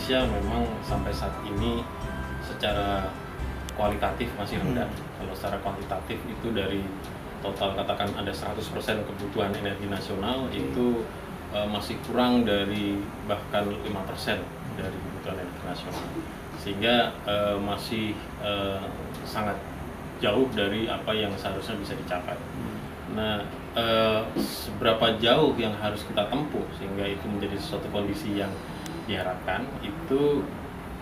Indonesia memang sampai saat ini secara kualitatif masih rendah. Kalau secara kuantitatif itu dari total katakan ada 100% kebutuhan energi nasional itu masih kurang dari bahkan 5% dari kebutuhan energi nasional. Sehingga masih sangat jauh dari apa yang seharusnya bisa dicapai. Nah, seberapa jauh yang harus kita tempuh sehingga itu menjadi suatu kondisi yang diharapkan itu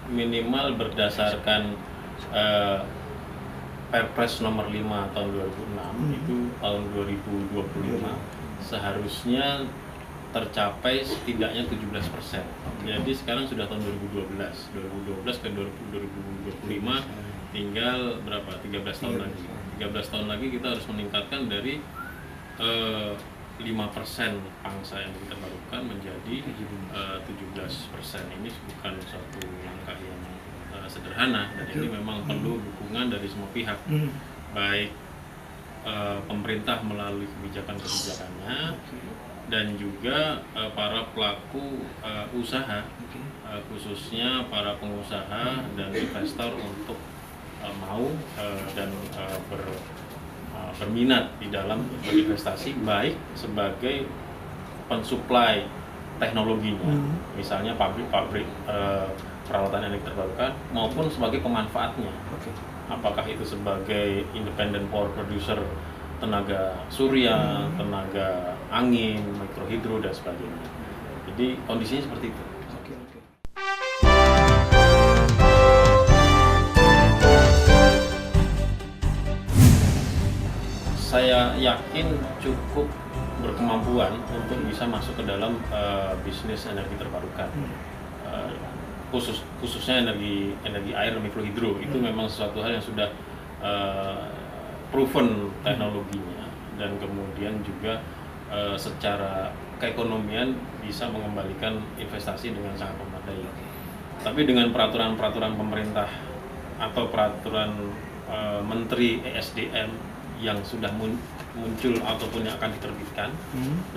minimal berdasarkan Perpres nomor 5 tahun 2006 itu tahun 2025 seharusnya tercapai setidaknya 17%. Jadi sekarang sudah tahun 2012 ke 2025 tinggal berapa? 13 tahun lagi. 13 tahun lagi kita harus meningkatkan dari 5% pangsa yang diterbarukan menjadi 17%. Ini bukan suatu langkah yang sederhana dan ini memang perlu dukungan dari semua pihak, baik pemerintah melalui kebijakan-kebijakannya dan juga para pelaku usaha, khususnya para pengusaha dan investor untuk mau dan berminat di dalam berinvestasi baik sebagai pensuplai teknologinya, misalnya pabrik-pabrik peralatan energi terbarukan maupun sebagai pemanfaatnya. Apakah itu sebagai independent power producer tenaga surya, tenaga angin, mikrohidro dan sebagainya. Jadi kondisinya seperti itu. Saya yakin cukup berkemampuan untuk bisa masuk ke dalam bisnis energi terbarukan. Khususnya energi air dan mikrohidro itu memang sesuatu hal yang sudah proven teknologinya dan kemudian juga secara keekonomian bisa mengembalikan investasi dengan sangat memadai. Tapi dengan peraturan-peraturan pemerintah atau peraturan Menteri ESDM yang sudah muncul ataupun yang akan diterbitkan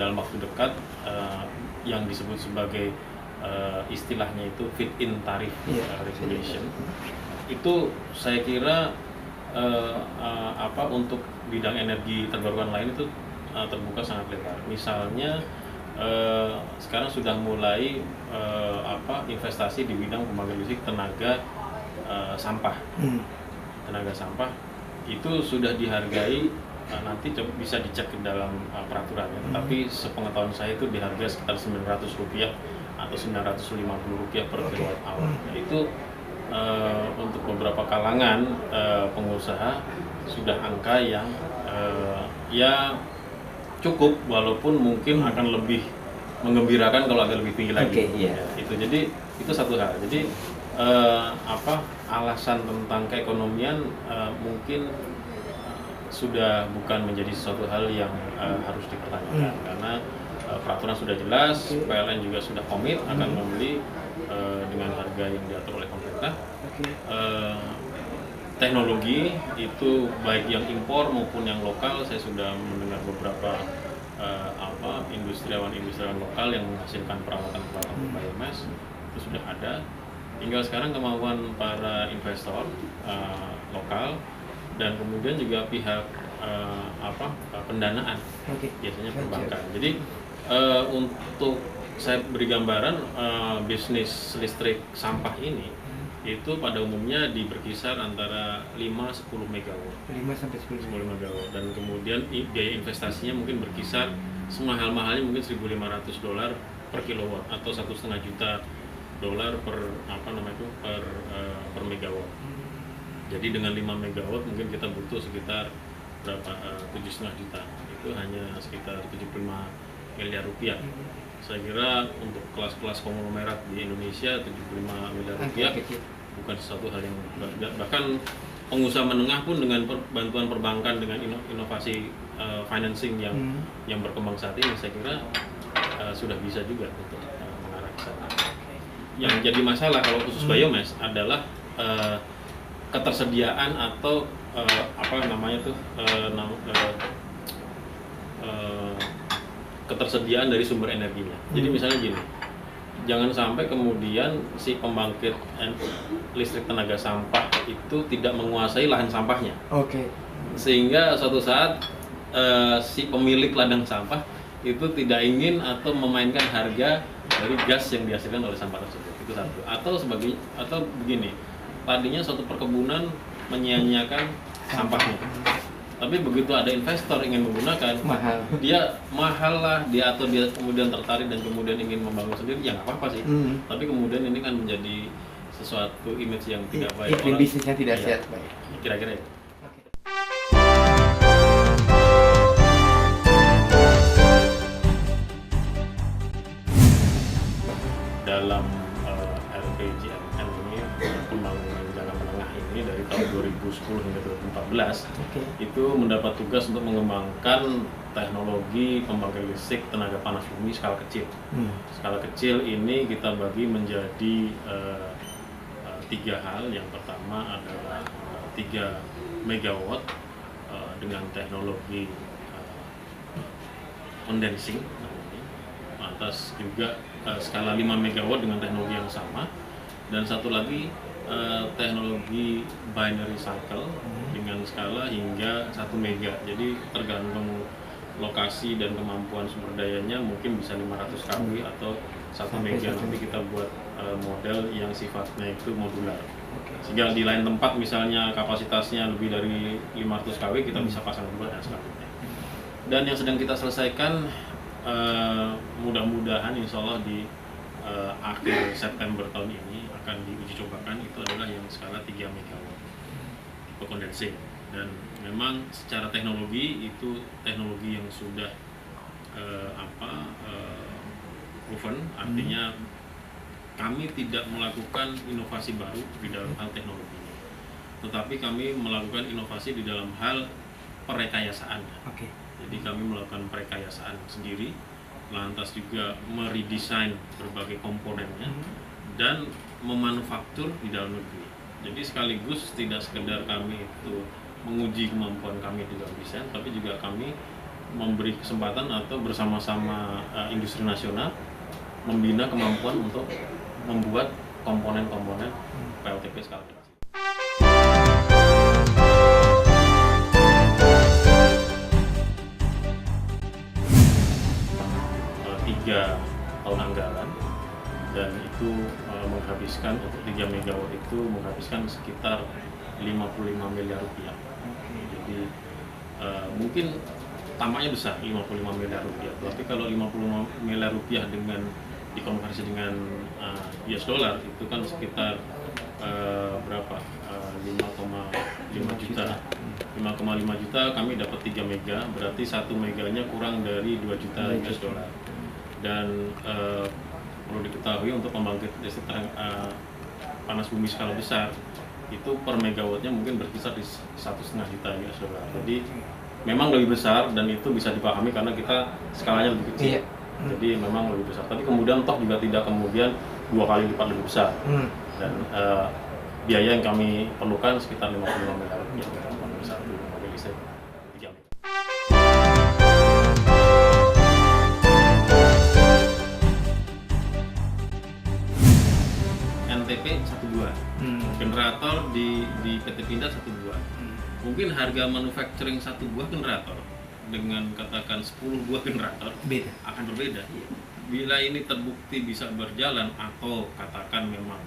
dalam waktu dekat yang disebut sebagai istilahnya itu feed-in tarif regulation, itu saya kira untuk bidang energi terbarukan lain itu terbuka sangat lebar. Misalnya sekarang sudah mulai investasi di bidang pembangkit listrik tenaga sampah. Tenaga sampah itu sudah dihargai, nanti bisa dicek ke dalam peraturannya, tapi sepengetahuan saya itu dihargai sekitar Rp900 atau Rp950 per kilowatt hour. Itu untuk beberapa kalangan pengusaha sudah angka yang ya cukup, walaupun mungkin akan lebih menggembirakan kalau agak lebih tinggi lagi. Itu jadi itu satu hal. Jadi alasan tentang keekonomian mungkin sudah bukan menjadi sesuatu hal yang harus dipertanyakan karena peraturan sudah jelas, PLN juga sudah komit akan membeli dengan harga yang diatur oleh pemerintah. Teknologi itu baik yang impor maupun yang lokal, saya sudah mendengar beberapa industriawan lokal yang menghasilkan peralatan biomass itu sudah ada. Tinggal sekarang kemauan para investor lokal dan kemudian juga pihak pendanaan, biasanya perbankan. Jadi untuk saya beri gambaran, bisnis listrik sampah ini itu pada umumnya berkisar antara 5-10 megawatt. 5-10 megawatt dan kemudian biaya investasinya mungkin berkisar semahal-mahalnya mungkin $1.500 per kilowatt atau $1,5 juta per megawatt. Jadi dengan 5 megawatt mungkin kita butuh sekitar berapa 7,5 juta. Itu hanya sekitar 75 miliar rupiah. Saya kira untuk kelas-kelas konglomerat di Indonesia 75 miliar rupiah bukan sesuatu hal yang bahkan pengusaha menengah pun dengan bantuan perbankan dengan inovasi financing yang berkembang saat ini, saya kira sudah bisa juga untuk mengarah ke sana. Yang jadi masalah kalau khusus biomass adalah ketersediaan atau ketersediaan dari sumber energinya. Jadi misalnya gini, jangan sampai kemudian si pembangkit listrik tenaga sampah itu tidak menguasai lahan sampahnya. Oke. Sehingga suatu saat si pemilik ladang sampah itu tidak ingin atau memainkan harga dari gas yang dihasilkan oleh sampah tersebut. Itu satu. Atau begini, tadinya suatu perkebunan menyia-nyiakan sampahnya. Tapi begitu ada investor ingin menggunakan, dia mahal lah, atau dia kemudian tertarik dan kemudian ingin membangun sendiri, ya nggak apa-apa sih. Tapi kemudian ini kan menjadi sesuatu image yang tidak baik. Iklim bisnisnya tidak sehat, baik. Kira-kira itu. Dalam RPJMN ini, pembangunan jangka menengah ini dari tahun 2010 hingga 2014 itu mendapat tugas untuk mengembangkan teknologi pembangkit listrik tenaga panas bumi skala kecil. Skala kecil ini kita bagi menjadi 3 hal. Yang pertama adalah 3 megawatt dengan teknologi condensing, atas juga skala 5 megawatt dengan teknologi yang sama, dan satu lagi teknologi binary cycle dengan skala hingga 1 mega. Jadi tergantung lokasi dan kemampuan sumber dayanya, mungkin bisa 500 kW atau 1 mega. Nanti kita buat model yang sifatnya itu modular. Sehingga di lain tempat misalnya kapasitasnya lebih dari 500 kW, kita bisa pasang kedua dan selanjutnya. Dan yang sedang kita selesaikan, mudah-mudahan insya Allah di akhir September tahun ini akan diuji cobakan, itu adalah yang skala 3 megawatt tipe condensing. Dan memang secara teknologi itu teknologi yang sudah proven, artinya kami tidak melakukan inovasi baru di dalam hal teknologi ini, tetapi kami melakukan inovasi di dalam hal perekayasaannya. Jadi kami melakukan perekayasaan sendiri, lantas juga meredesain berbagai komponennya dan memanufaktur di dalam negeri. Jadi sekaligus tidak sekedar kami itu menguji kemampuan kami di dalam desain, tapi juga kami memberi kesempatan atau bersama-sama industri nasional membina kemampuan untuk membuat komponen-komponen PLTP skala kecil. 3 tahun anggaran, dan itu menghabiskan untuk 3 megawatt itu menghabiskan sekitar 55 miliar rupiah. Jadi mungkin tampaknya besar 55 miliar rupiah, tapi kalau 55 miliar rupiah dengan dikonversi dengan US dollar itu kan sekitar berapa? 5,5 juta. 5,5 juta kami dapat 3 mega, berarti 1 meganya kurang dari 2 juta US dollar. Dan perlu diketahui untuk pembangkit listrik panas bumi skala besar itu per megawattnya mungkin berkisar di 1,5 juta US dollar. Jadi memang lebih besar, dan itu bisa dipahami karena kita skalanya lebih kecil. Jadi memang lebih besar, tapi kemudian toh juga tidak kemudian 2 kali lipat lebih besar. Dan biaya yang kami perlukan sekitar 55 miliar rupiah untuk satu mobil listrik 3 megawatt. NTP 12, generator di PT Pindad 12. Mungkin harga manufacturing 1 buah generator dengan katakan 10 buah generator akan berbeda. Bila ini terbukti bisa berjalan, atau katakan memang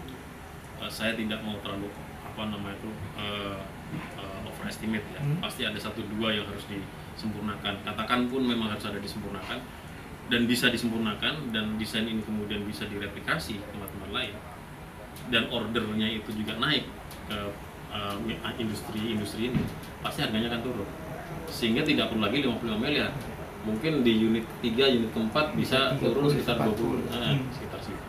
saya tidak mau terlalu overestimate ya, pasti ada 1-2 yang harus disempurnakan. Katakan pun memang harus ada disempurnakan dan bisa disempurnakan, dan desain ini kemudian bisa direplikasi ke tempat-tempat lain, dan ordernya itu juga naik ke industri ini, pasti harganya akan turun, sehingga tidak perlu lagi 55 miliar. Mungkin di unit 3, unit keempat bisa turun sekitar 20, sekitar situ.